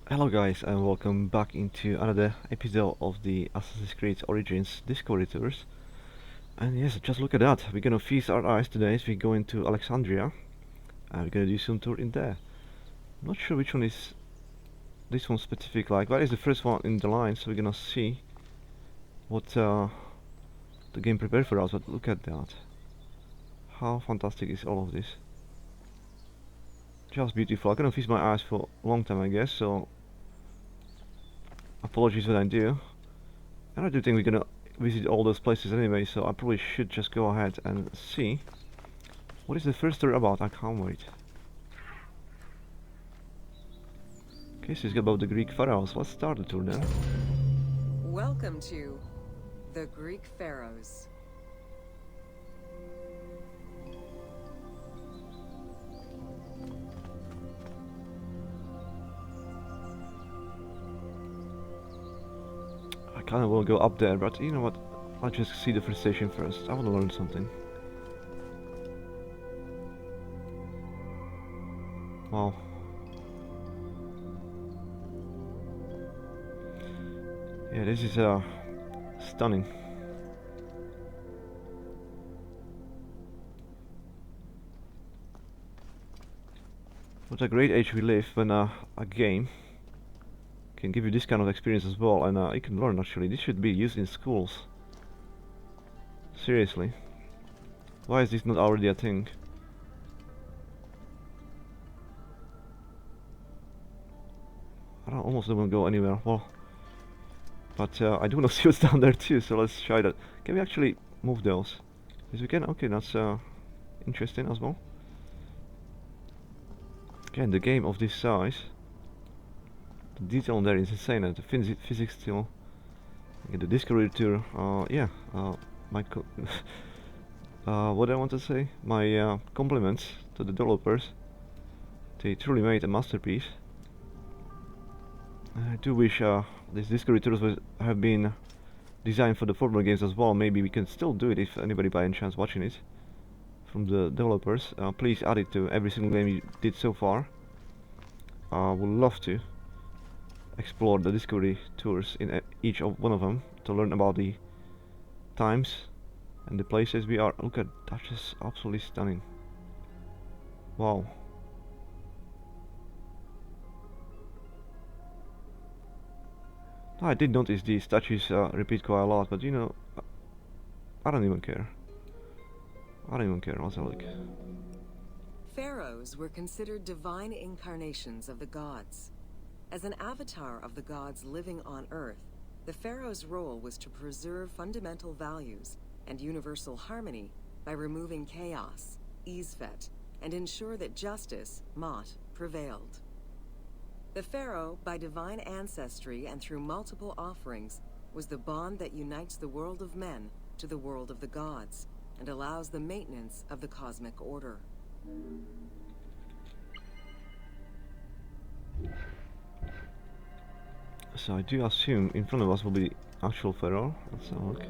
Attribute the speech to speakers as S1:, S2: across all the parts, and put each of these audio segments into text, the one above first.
S1: Hello guys and welcome back into another episode of the Assassin's Creed Origins Discovery Tours. And yes, just look at that, we're gonna feast our eyes today as we go into Alexandria and we're gonna do some tour in there. Not sure which one is this one specific like, but it's the first one in the line, so we're gonna see what the game prepared for us. But look at that. How fantastic is all of this. Just beautiful. I'm gonna feast my eyes for a long time I guess, so apologies when I do. And I do think we're gonna visit all those places anyway, so I probably should just go ahead and see what is the first story about. I can't wait. Okay, so it's about the Greek pharaohs. Let's start the tour then.
S2: Welcome to the Greek Pharaohs.
S1: I kinda wanna go up there, but you know what? I'll just see the first station first. I wanna learn something. Wow. Yeah, this is stunning. What a great age we live when a game can give you this kind of experience as well, and you can learn actually. This should be used in schools. Seriously. Why is this not already a thing? Almost don't want to go anywhere. Well, but I do want to see what's down there too, so let's try that. Can we actually move those? Yes, we can. Okay, that's interesting as well. Again, the game of this size, the detail on there is insane, and the physics still. Okay, the Discovery Tour. Yeah. My what I want to say? My compliments to the developers. They truly made a masterpiece. I do wish these Discovery Tours would have been designed for the former games as well. Maybe we can still do it if anybody by any chance watching it from the developers. Please add it to every single game you did so far. I would love to explore the Discovery Tours in each of one of them to learn about the times and the places we are. Look at that, just absolutely stunning. Wow. I did notice the statues repeat quite a lot, but you know, I don't even care. I don't even care. Let's have a look.
S2: Pharaohs were considered divine incarnations of the gods. As an avatar of the gods living on Earth, the pharaoh's role was to preserve fundamental values and universal harmony by removing chaos, Isfet, and ensure that justice, Mot, prevailed. The pharaoh, by divine ancestry and through multiple offerings, was the bond that unites the world of men to the world of the gods and allows the maintenance of the cosmic order.
S1: So I do assume in front of us will be the actual pharaoh. Let's have a look.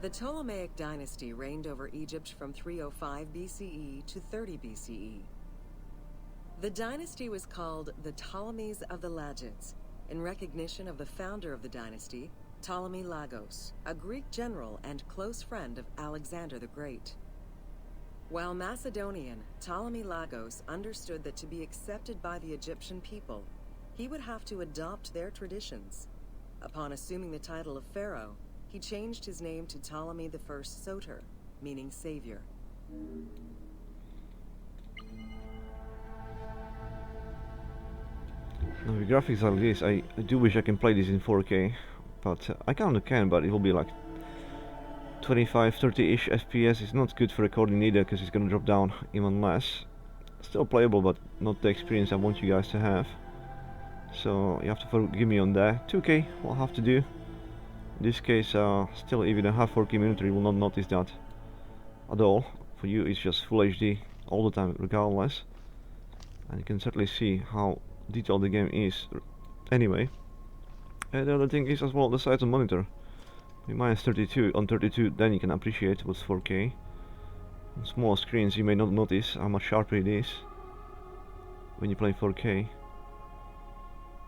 S2: The Ptolemaic dynasty reigned over Egypt from 305 BCE to 30 BCE. The dynasty was called the Ptolemies of the Lagids, in recognition of the founder of the dynasty, Ptolemy Lagos, a Greek general and close friend of Alexander the Great. While Macedonian, Ptolemy Lagos understood that to be accepted by the Egyptian people, he would have to adopt their traditions. Upon assuming the title of pharaoh, he changed his name to Ptolemy I Soter, meaning savior.
S1: Now the graphics like this, I do wish I can play this in 4K, but I kinda can, but it will be like 25-30-ish FPS. It's not good for recording either, because it's gonna drop down even less. Still playable, but not the experience I want you guys to have. So you have to forgive me on that. 2K will have to do. In this case, still even a half 4K monitor, you will not notice that at all. For you, it's just Full HD all the time, regardless. And you can certainly see how detailed the game is. Anyway, and the other thing is as well the size of the monitor. With minus 32 on 32, then you can appreciate what's 4K. On small screens, you may not notice how much sharper it is when you play 4K.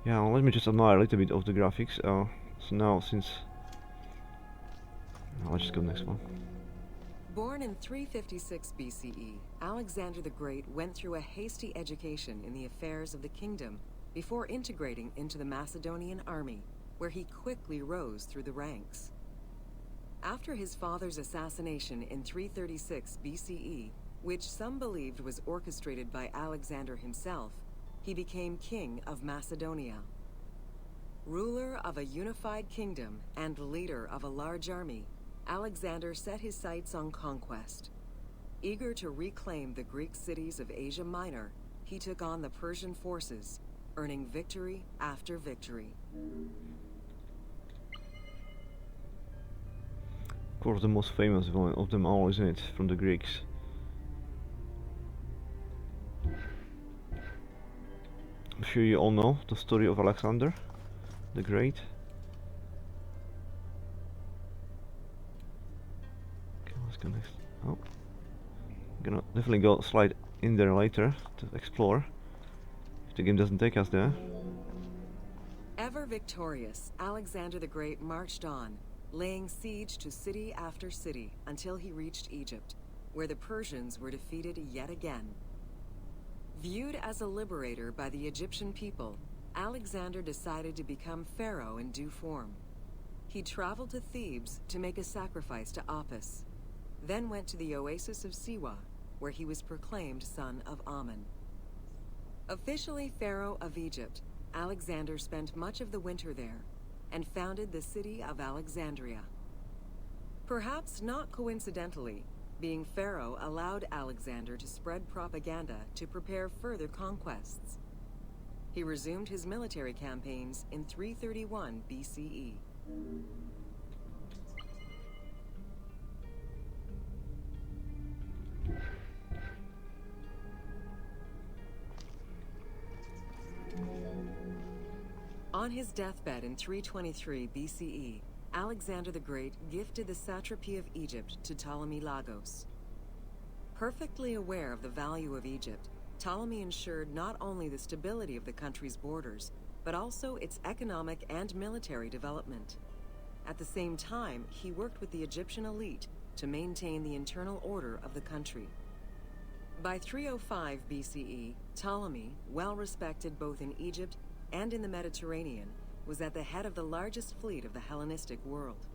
S1: Yeah, well, let me just admire a little bit of the graphics. So now, since... let's just go next one.
S2: Born in 356 BCE, Alexander the Great went through a hasty education in the affairs of the kingdom before integrating into the Macedonian army, where he quickly rose through the ranks. After his father's assassination in 336 BCE, which some believed was orchestrated by Alexander himself, he became king of Macedonia. Ruler of a unified kingdom and leader of a large army, Alexander set his sights on conquest. Eager to reclaim the Greek cities of Asia Minor, he took on the Persian forces, earning victory after victory.
S1: Of course, the most famous one of them all, isn't it, from the Greeks? I'm sure you all know the story of Alexander the Great. Okay, let's go next. Oh, gonna definitely go slide in there later to explore if the game doesn't take us there.
S2: Ever victorious, Alexander the Great marched on, laying siege to city after city until he reached Egypt, where the Persians were defeated yet again. Viewed as a liberator by the Egyptian people, Alexander decided to become pharaoh in due form. He traveled to Thebes to make a sacrifice to Apis, then went to the oasis of Siwa, where he was proclaimed son of Amun. Officially pharaoh of Egypt, Alexander spent much of the winter there and founded the city of Alexandria. Perhaps not coincidentally, being pharaoh allowed Alexander to spread propaganda to prepare further conquests. He resumed his military campaigns in 331 BCE. On his deathbed in 323 BCE, Alexander the Great gifted the satrapy of Egypt to Ptolemy Lagos. Perfectly aware of the value of Egypt, Ptolemy ensured not only the stability of the country's borders, but also its economic and military development. At the same time, he worked with the Egyptian elite to maintain the internal order of the country. By 305 BCE, Ptolemy, well respected both in Egypt and in the Mediterranean, was at the head of the largest fleet of the Hellenistic world.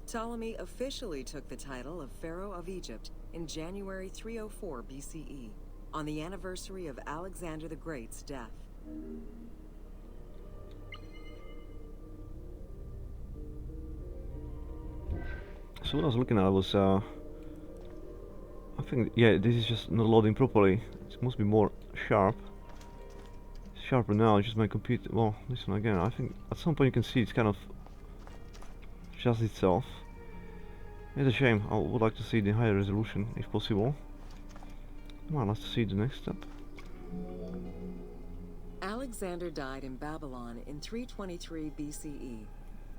S2: Ptolemy officially took the title of Pharaoh of Egypt in January 304 BCE, on the anniversary of Alexander the Great's death.
S1: So what I was looking at was, I think, yeah, this is just not loading properly. It must be more sharp. It's sharper now, it's just my computer. Well, this one again, I think at some point you can see it's kind of adjusts itself. It's a shame, I would like to see the higher resolution if possible. Well, let's see the next step.
S2: Alexander died in Babylon in 323 BCE.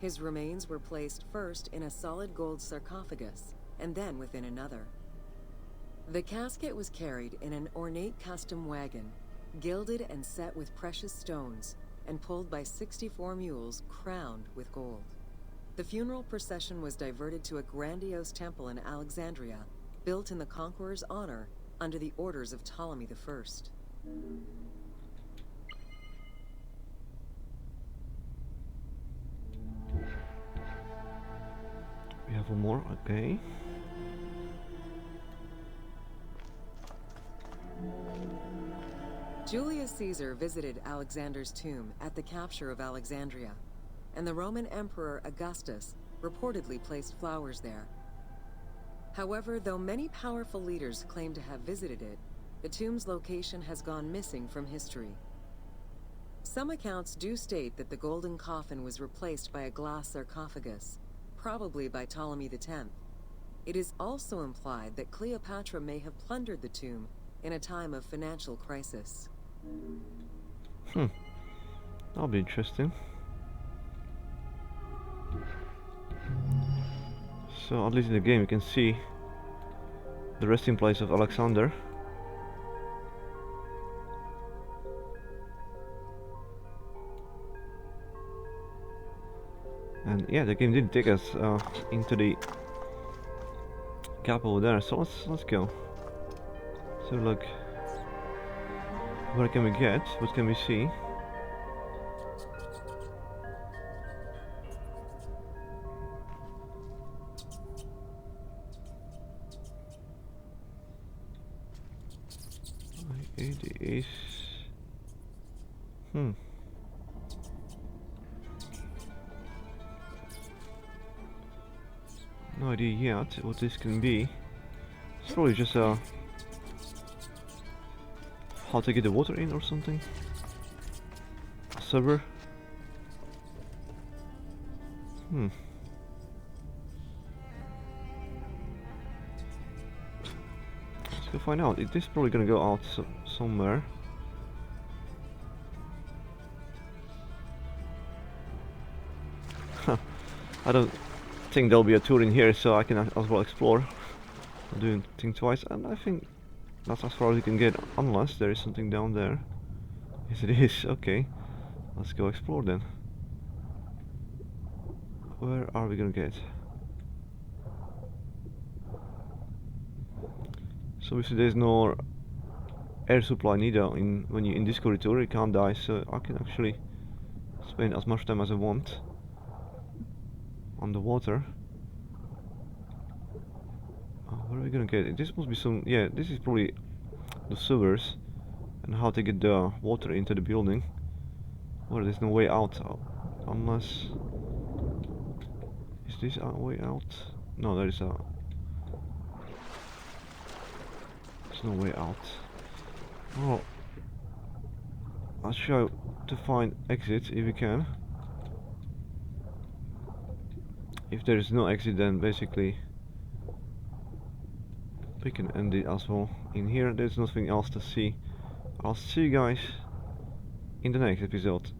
S2: His remains were placed first in a solid gold sarcophagus, and then within another. The casket was carried in an ornate custom wagon, gilded and set with precious stones, and pulled by 64 mules crowned with gold. The funeral procession was diverted to a grandiose temple in Alexandria, built in the conqueror's honor under the orders of Ptolemy I.
S1: We have one more, okay.
S2: Julius Caesar visited Alexander's tomb at the capture of Alexandria, and the Roman Emperor Augustus reportedly placed flowers there. However, though many powerful leaders claim to have visited it, the tomb's location has gone missing from history. Some accounts do state that the golden coffin was replaced by a glass sarcophagus, probably by Ptolemy X. It is also implied that Cleopatra may have plundered the tomb in a time of financial crisis.
S1: That'll be interesting. So at least in the game you can see the resting place of Alexander. And yeah, the game didn't take us into the gap over there, so let's go. So look, where can we get? What can we see? It is. Hmm. No idea yet what this can be. It's probably just how to get the water in or something. A server. Hmm. Let's go find out. It is probably gonna go out somewhere. I don't think there'll be a tour in here, so I can as well explore. I'm doing things twice, and I think that's as far as you can get, unless there is something down there. Yes, it is. Okay, let's go explore then. Where are we gonna get? So obviously there's no air supply neither when you're in this corridor. You can't die, so I can actually spend as much time as I want on the water. Where are we gonna get it? This must be some. Yeah, this is probably the sewers and how to get the water into the building. Well, there's no way out unless. Is this a way out? No, there is a. There's no way out. Oh, I'll try to find exit if we can. If there is no exit, then basically we can end it as well. In here, there's nothing else to see. I'll see you guys in the next episode.